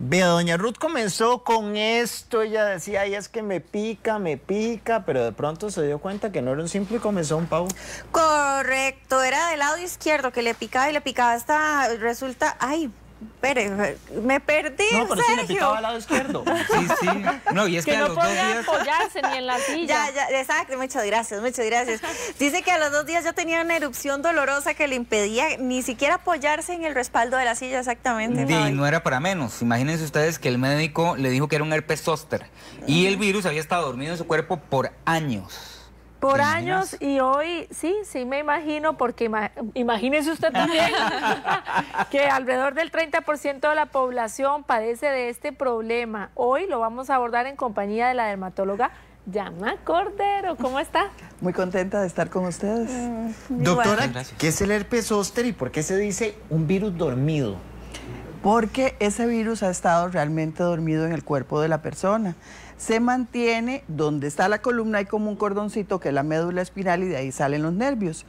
Vea, doña Ruth comenzó con esto, ella decía, ay, es que me pica, pero de pronto se dio cuenta que no era un simple comezón, Pau. Correcto, era del lado izquierdo que le picaba y le picaba hasta, resulta, ay, espere, me perdí, No, pero sí le picaba al lado izquierdo. Sí, sí. No, y es que a no los 2 podía días... apoyarse ni en la silla. Ya, exacto, muchas gracias, muchas gracias. Dice que a los 2 días ya tenía una erupción dolorosa que le impedía ni siquiera apoyarse en el respaldo de la silla, exactamente. Y no era para menos. Imagínense ustedes que el médico le dijo que era un herpes zóster y el virus había estado dormido en su cuerpo por años. Por años, y hoy sí me imagino, porque imagínese usted también que alrededor del 30% de la población padece de este problema. Hoy lo vamos a abordar en compañía de la dermatóloga Yana Cordero. ¿Cómo está? Muy contenta de estar con ustedes. Doctora, Gracias. ¿qué es el herpes zóster y por qué se dice un virus dormido? Porque ese virus ha estado realmente dormido en el cuerpo de la persona. Se mantiene donde está la columna, hay como un cordoncito que es la médula espinal y de ahí salen los nervios.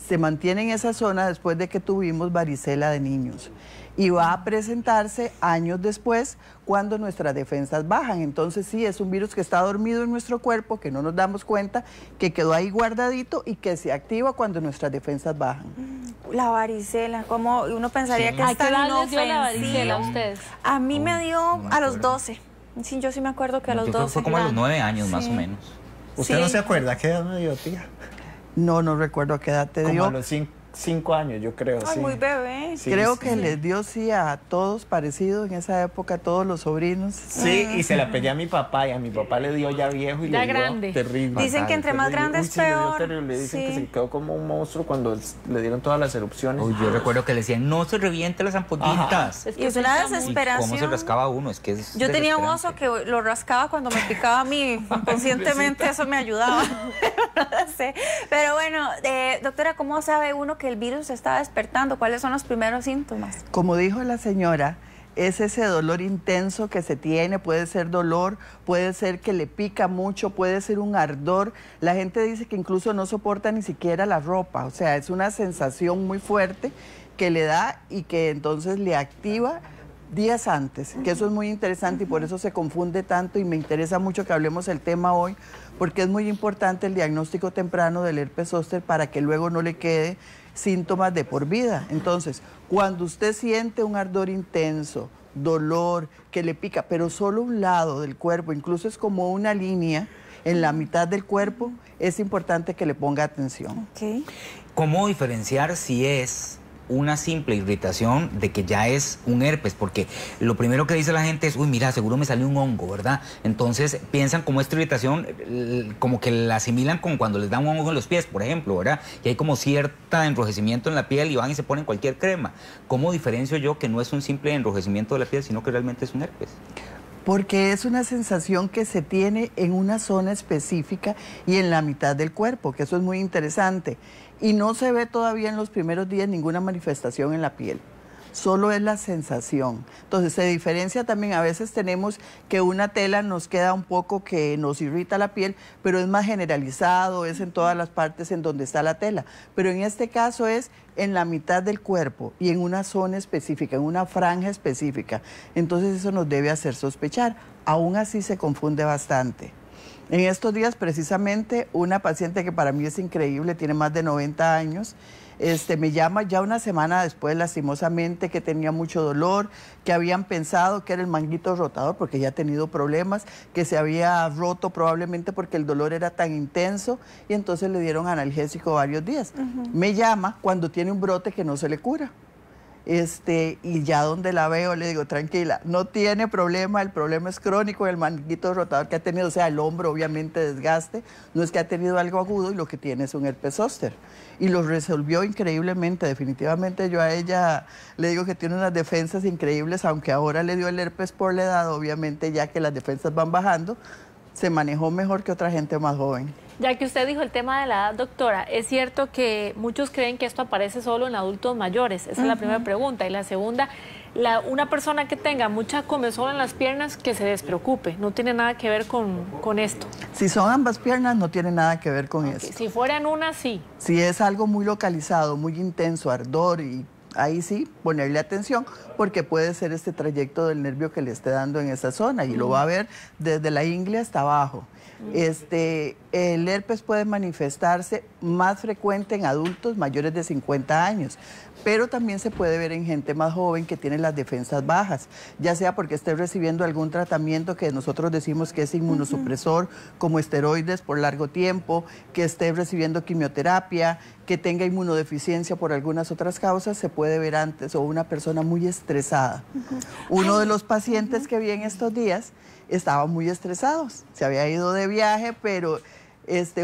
Se mantiene en esa zona después de que tuvimos varicela de niños. Y va a presentarse años después cuando nuestras defensas bajan. Entonces sí, es un virus que está dormido en nuestro cuerpo, que no nos damos cuenta, que quedó ahí guardadito y que se activa cuando nuestras defensas bajan. La varicela, como uno pensaría que ¿A es qué tan edad les dio la varicela a inofensivo. ustedes? A mí me dio me a los acuerdo. 12. Sí, yo sí me acuerdo que a los Yo creo que 12. fue como a los 9 años más Sí. o menos. ¿Usted Sí. no se acuerda qué edad me dio, tía? No recuerdo a qué edad te Como dio. a los 5 años, yo creo, Ay, sí. muy bebé. Sí, Creo sí, que sí. les dio sí a todos parecido en esa época, a todos los sobrinos. Sí, y se la pegué a mi papá y a mi papá le dio ya viejo y Ya le dio grande. terrible. Dicen que entre más Terrible. grande Uy, es sí, le dio peor. terrible. Dicen que Sí. se quedó como un monstruo cuando le dieron todas las erupciones. Uy, yo recuerdo que le decían, no se reviente las ampollitas. Es Y es una pica mucho. ¿Y desesperación. cómo se rascaba uno? Es que es Yo tenía un oso desesperante. que lo rascaba cuando me picaba a mí. Inconscientemente eso me ayudaba. No sé. Pero bueno, doctora, ¿cómo sabe uno que el virus se está despertando? ¿Cuáles son los primeros síntomas? Como dijo la señora, es ese dolor intenso que se tiene, puede ser dolor, puede ser que le pica mucho, puede ser un ardor. La gente dice que incluso no soporta ni siquiera la ropa, o sea, es una sensación muy fuerte que le da y que entonces le activa días antes, que eso es muy interesante y por eso se confunde tanto y me interesa mucho que hablemos el tema hoy, porque es muy importante el diagnóstico temprano del herpes zóster para que luego no le quede síntomas de por vida. Entonces, cuando usted siente un ardor intenso, dolor, que le pica, pero solo un lado del cuerpo, incluso es como una línea en la mitad del cuerpo, es importante que le ponga atención. Okay. ¿Cómo diferenciar si es una simple irritación de que ya es un herpes? Porque lo primero que dice la gente es, uy, mira, seguro me salió un hongo, ¿verdad? Entonces piensan como esta irritación, como que la asimilan con cuando les da un hongo en los pies, por ejemplo, ¿verdad? Y hay como cierta enrojecimiento en la piel y van y se ponen cualquier crema. ¿Cómo diferencio yo que no es un simple enrojecimiento de la piel, sino que realmente es un herpes? Porque es una sensación que se tiene en una zona específica y en la mitad del cuerpo, que eso es muy interesante. Y no se ve todavía en los primeros días ninguna manifestación en la piel. Solo es la sensación. Entonces se diferencia también, a veces tenemos que una tela nos queda un poco que nos irrita la piel, pero es más generalizado, es en todas las partes en donde está la tela. Pero en este caso es en la mitad del cuerpo y en una zona específica, en una franja específica. Entonces eso nos debe hacer sospechar. Aún así se confunde bastante. En estos días precisamente una paciente que para mí es increíble, tiene más de 90 años, me llama ya una semana después, lastimosamente, que tenía mucho dolor, que habían pensado que era el manguito rotador porque ya ha tenido problemas, que se había roto probablemente porque el dolor era tan intenso y entonces le dieron analgésico varios días. Me llama cuando tiene un brote que no se le cura. Y ya donde la veo le digo, tranquila, no tiene problema, el problema es crónico, el manguito rotador que ha tenido, o sea, el hombro obviamente desgaste, no es que ha tenido algo agudo y lo que tiene es un herpes zóster. Y lo resolvió increíblemente, definitivamente yo a ella le digo que tiene unas defensas increíbles, aunque ahora le dio el herpes por la edad, obviamente ya que las defensas van bajando, se manejó mejor que otra gente más joven. Ya que usted dijo el tema de la edad, doctora, es cierto que muchos creen que esto aparece solo en adultos mayores. Esa es la primera pregunta. Y la segunda, una persona que tenga mucha comezón en las piernas, que se despreocupe. No tiene nada que ver con esto. Si son ambas piernas, no tiene nada que ver con eso. Si fuera en una, sí. Si es algo muy localizado, muy intenso, ardor y ahí sí ponerle atención porque puede ser este trayecto del nervio que le esté dando en esa zona y lo va a ver desde la ingle hasta abajo. El herpes puede manifestarse más frecuente en adultos mayores de 50 años, pero también se puede ver en gente más joven que tiene las defensas bajas, ya sea porque esté recibiendo algún tratamiento que nosotros decimos que es inmunosupresor, como esteroides por largo tiempo, que esté recibiendo quimioterapia, que tenga inmunodeficiencia por algunas otras causas, se puede ver antes, o una persona muy estresada. Uno de los pacientes que vi en estos días estaba muy estresado, se había ido de viaje, pero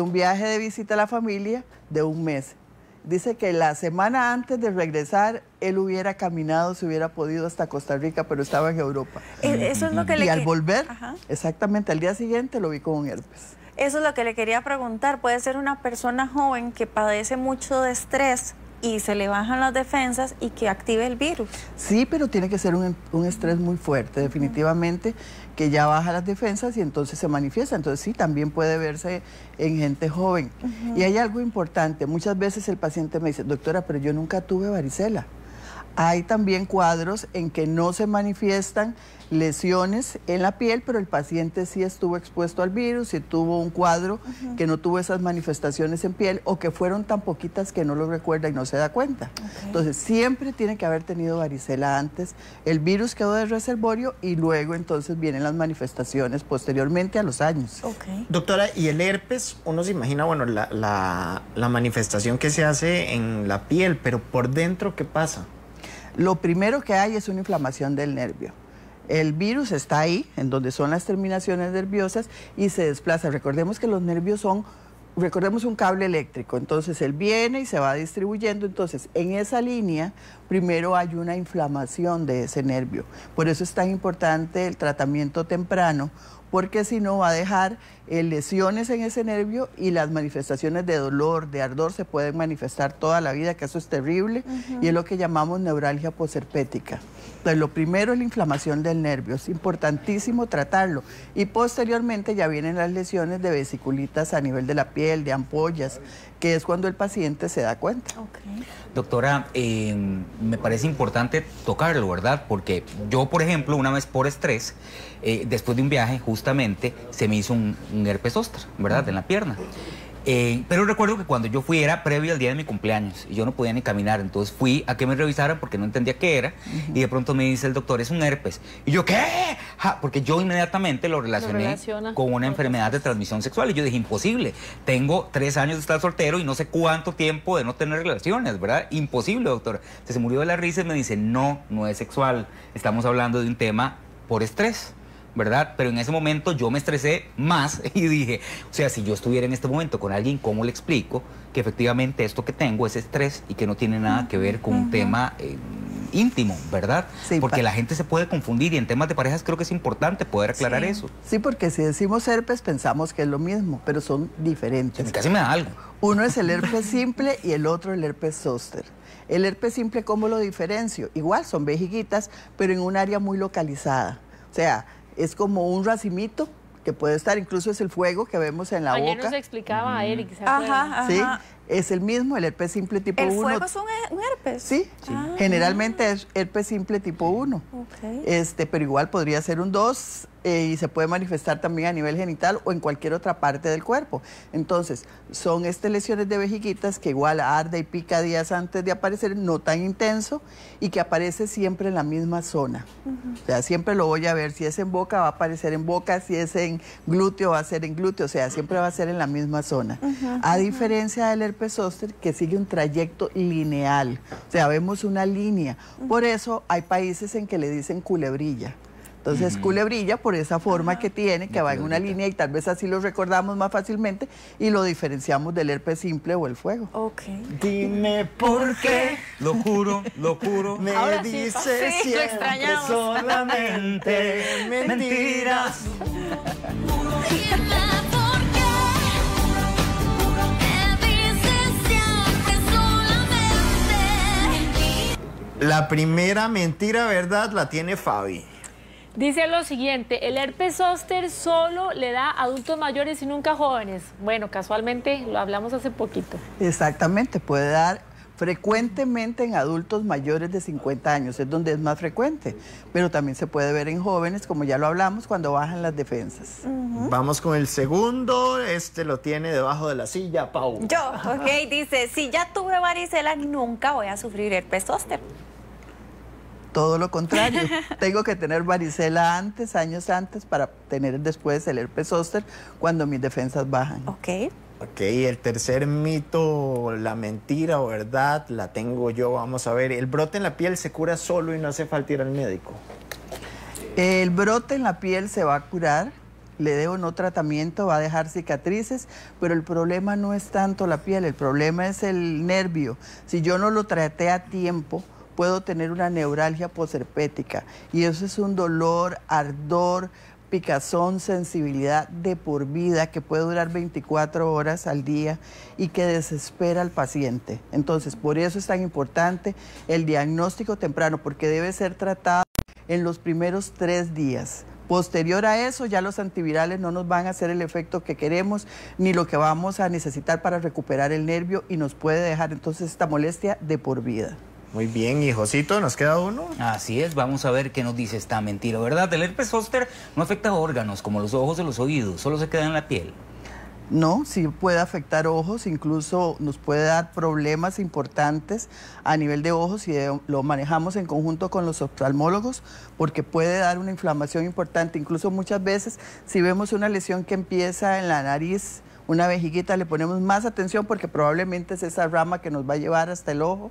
un viaje de visita a la familia de un mes. Dice que la semana antes de regresar, él hubiera caminado, se hubiera podido hasta Costa Rica, pero estaba en Europa. Eso es lo que y al volver, exactamente al día siguiente, lo vi con un herpes. Eso es lo que le quería preguntar. Puede ser una persona joven que padece mucho de estrés y se le bajan las defensas y que active el virus. Sí, pero tiene que ser un estrés muy fuerte, definitivamente, que ya baja las defensas y entonces se manifiesta. Entonces sí, también puede verse en gente joven. Y hay algo importante, muchas veces el paciente me dice, doctora, pero yo nunca tuve varicela. Hay también cuadros en que no se manifiestan lesiones en la piel, pero el paciente sí estuvo expuesto al virus y tuvo un cuadro que no tuvo esas manifestaciones en piel o que fueron tan poquitas que no lo recuerda y no se da cuenta. Entonces, siempre tiene que haber tenido varicela antes. El virus quedó de reservorio y luego entonces vienen las manifestaciones posteriormente a los años. Doctora, ¿y el herpes? Uno se imagina, bueno, la manifestación que se hace en la piel, pero por dentro, ¿qué pasa? Lo primero que hay es una inflamación del nervio. El virus está ahí, en donde son las terminaciones nerviosas, y se desplaza. Recordemos que los nervios son, recordemos un cable eléctrico, entonces él viene y se va distribuyendo, entonces en esa línea primero hay una inflamación de ese nervio. Por eso es tan importante el tratamiento temprano, porque si no va a dejar lesiones en ese nervio y las manifestaciones de dolor, de ardor se pueden manifestar toda la vida, que eso es terrible, y es lo que llamamos neuralgia posherpética. Entonces, lo primero es la inflamación del nervio, es importantísimo tratarlo, y posteriormente ya vienen las lesiones de vesiculitas a nivel de la piel, de ampollas, que es cuando el paciente se da cuenta. Doctora, me parece importante tocarlo, ¿verdad? Porque yo, por ejemplo, una vez por estrés, después de un viaje, justamente, se me hizo un herpes zóster, ¿verdad? En la pierna. Pero recuerdo que cuando yo fui era previo al día de mi cumpleaños y yo no podía ni caminar, entonces fui a que me revisaran porque no entendía qué era y de pronto me dice el doctor, es un herpes. Y yo, ¿qué? Porque yo inmediatamente lo relacioné con una enfermedad de transmisión sexual y yo dije, imposible, tengo 3 años de estar soltero y no sé cuánto tiempo de no tener relaciones, ¿verdad? Imposible, doctora. Se murió de la risa y me dice, no, no es sexual, estamos hablando de un tema por estrés, ¿verdad? Pero en ese momento yo me estresé más y dije, o sea, si yo estuviera en este momento con alguien, ¿cómo le explico que efectivamente esto que tengo es estrés y que no tiene nada que ver con un tema íntimo, ¿verdad? Sí, porque la gente se puede confundir y en temas de parejas creo que es importante poder aclarar eso. Sí, porque si decimos herpes pensamos que es lo mismo, pero son diferentes. Casi me da algo. Uno es el herpes simple y el otro el herpes zóster. El herpes simple, ¿cómo lo diferencio? Igual son vejiguitas, pero en un área muy localizada. O sea, es como un racimito que puede estar, incluso es el fuego que vemos en la boca. Ayer nos explicaba Eric, ¿se acuerdan? Sí, es el mismo, el herpes simple tipo 1. ¿El fuego es un herpes? Sí, generalmente es herpes simple tipo 1. Pero igual podría ser un 2 y se puede manifestar también a nivel genital o en cualquier otra parte del cuerpo. Entonces, son lesiones de vejiguitas que igual arde y pica días antes de aparecer, no tan intenso, y que aparece siempre en la misma zona. O sea, siempre lo voy a ver, si es en boca va a aparecer en boca, si es en glúteo va a ser en glúteo, o sea, siempre va a ser en la misma zona. A diferencia del herpes zóster, que sigue un trayecto lineal, o sea, vemos una línea. Por eso hay países en que le dicen culebrilla. Entonces, culebrilla por esa forma que tiene, que va en una línea y tal vez así lo recordamos más fácilmente y lo diferenciamos del herpes simple o el fuego. Dime por qué, lo juro, me dices siempre solamente mentiras. La primera mentira, ¿verdad? La tiene Fabi. Dice lo siguiente, el herpes zóster solo le da a adultos mayores y nunca jóvenes. Bueno, casualmente lo hablamos hace poquito. Exactamente, puede dar Frecuentemente en adultos mayores de 50 años es donde es más frecuente, pero también se puede ver en jóvenes, como ya lo hablamos, cuando bajan las defensas. Vamos con el segundo, este lo tiene debajo de la silla, Pau. Yo, ok, dice, si ya tuve varicela, nunca voy a sufrir herpes zóster. Todo lo contrario, tengo que tener varicela antes, años antes, para tener después el herpes zóster cuando mis defensas bajan. Ok. Ok, el tercer mito, la mentira o verdad, la tengo yo. Vamos a ver, ¿el brote en la piel se cura solo y no hace falta ir al médico? El brote en la piel se va a curar, le debo no tratamiento, va a dejar cicatrices, pero el problema no es tanto la piel, el problema es el nervio. Si yo no lo traté a tiempo, puedo tener una neuralgia posherpética y eso es un dolor, ardor, picazón, sensibilidad de por vida que puede durar 24 horas al día y que desespera al paciente. Entonces, por eso es tan importante el diagnóstico temprano, porque debe ser tratado en los primeros 3 días. Posterior a eso, ya los antivirales no nos van a hacer el efecto que queremos, ni lo que vamos a necesitar para recuperar el nervio y nos puede dejar entonces esta molestia de por vida. Muy bien, y Josito, ¿nos queda uno? Así es, vamos a ver qué nos dice esta mentira, ¿verdad? El herpes zóster no afecta a órganos como los ojos o los oídos, solo se queda en la piel. No, sí puede afectar ojos, incluso nos puede dar problemas importantes a nivel de ojos y lo manejamos en conjunto con los oftalmólogos porque puede dar una inflamación importante. Incluso muchas veces si vemos una lesión que empieza en la nariz, una vejiguita, le ponemos más atención porque probablemente es esa rama que nos va a llevar hasta el ojo.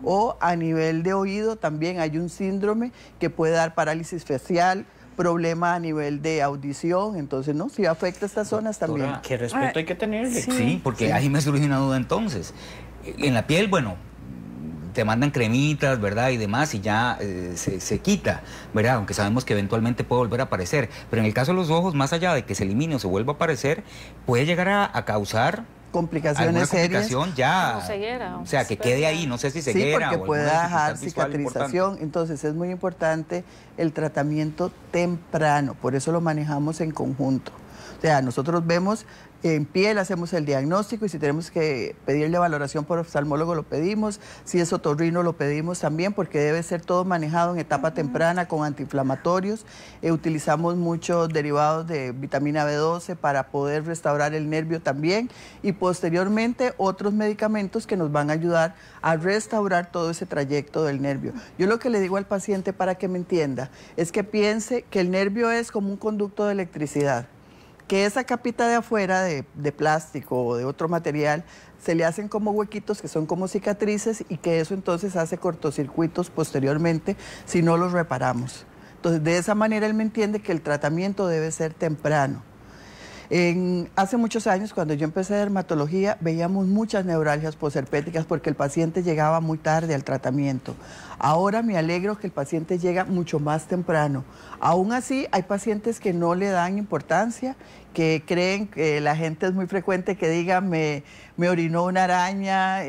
O a nivel de oído también hay un síndrome que puede dar parálisis facial, problema a nivel de audición, entonces, ¿no? Sí afecta estas zonas también. ¿Qué respeto hay que tenerle? Sí, porque ahí me surge una duda entonces. En la piel, bueno, te mandan cremitas, ¿verdad? Y demás, y ya se quita, ¿verdad? Aunque sabemos que eventualmente puede volver a aparecer. Pero en el caso de los ojos, más allá de que se elimine o se vuelva a aparecer, puede llegar a causar complicaciones serias. Ya, como ceguera, o sea, que quede ahí, no sé si ceguera sí, porque o puede dejar cicatrización. Importante. Entonces es muy importante el tratamiento temprano, por eso lo manejamos en conjunto. O sea, nosotros vemos en piel, hacemos el diagnóstico y si tenemos que pedirle valoración por oftalmólogo lo pedimos, si es otorrino lo pedimos también porque debe ser todo manejado en etapa temprana con antiinflamatorios. Utilizamos muchos derivados de vitamina B12 para poder restaurar el nervio también y posteriormente otros medicamentos que nos van a ayudar a restaurar todo ese trayecto del nervio. Yo lo que le digo al paciente para que me entienda es que piense que el nervio es como un conducto de electricidad, que esa capita de afuera de plástico o de otro material se le hacen como huequitos que son como cicatrices y que eso entonces hace cortocircuitos posteriormente si no los reparamos. Entonces de esa manera él me entiende que el tratamiento debe ser temprano. Hace muchos años, cuando yo empecé dermatología, veíamos muchas neuralgias posherpéticas porque el paciente llegaba muy tarde al tratamiento. Ahora me alegro que el paciente llega mucho más temprano. Aún así, hay pacientes que no le dan importancia, que creen que la gente es muy frecuente que diga me orinó una araña,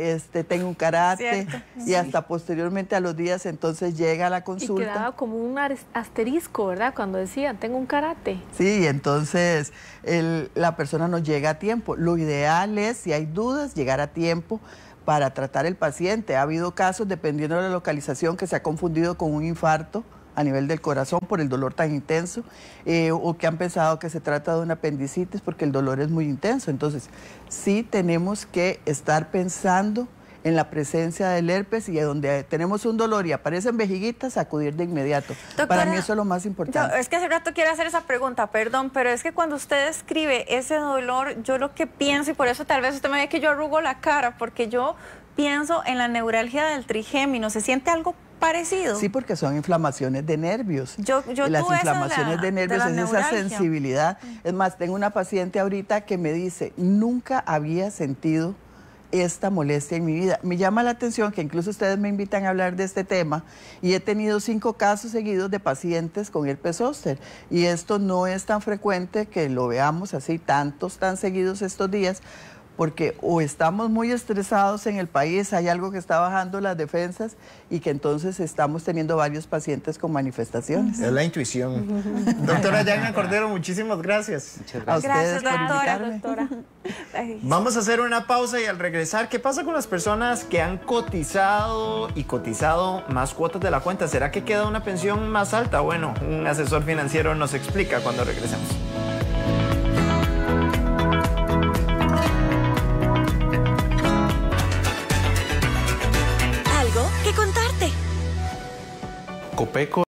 tengo un karate, y hasta posteriormente a los días entonces llega a la consulta. Y quedaba como un asterisco, ¿verdad? Cuando decían, tengo un karate. Sí, entonces la persona no llega a tiempo. Lo ideal es, si hay dudas, llegar a tiempo para tratar el paciente. Ha habido casos, dependiendo de la localización, que se ha confundido con un infarto a nivel del corazón por el dolor tan intenso, o que han pensado que se trata de una apendicitis porque el dolor es muy intenso. Entonces, sí tenemos que estar pensando en la presencia del herpes y donde tenemos un dolor y aparecen vejiguitas, acudir de inmediato. Doctora, para mí eso es lo más importante. Es que hace rato quiero hacer esa pregunta, perdón, pero es que cuando usted describe ese dolor, yo lo que pienso, y por eso tal vez usted me ve que yo arrugo la cara, porque yo pienso en la neuralgia del trigémino. ¿Se siente algo parecido? Sí, porque son inflamaciones de nervios. Yo las inflamaciones de nervios es esa sensibilidad. Es más, tengo una paciente ahorita que me dice, nunca había sentido esta molestia en mi vida. Me llama la atención que incluso ustedes me invitan a hablar de este tema y he tenido 5 casos seguidos de pacientes con herpes zóster y esto no es tan frecuente que lo veamos así tan seguidos estos días, porque o estamos muy estresados en el país, hay algo que está bajando las defensas y que entonces estamos teniendo varios pacientes con manifestaciones. Es la intuición. Doctora Yana Cordero, muchísimas gracias. Muchas A gracias. ustedes Gracias, por doctora. invitarme. Ay, Vamos a hacer una pausa y al regresar, ¿qué pasa con las personas que han cotizado y cotizado más cuotas de la cuenta? ¿Será que queda una pensión más alta? Bueno, un asesor financiero nos explica cuando regresemos. Algo que contarte. Copeco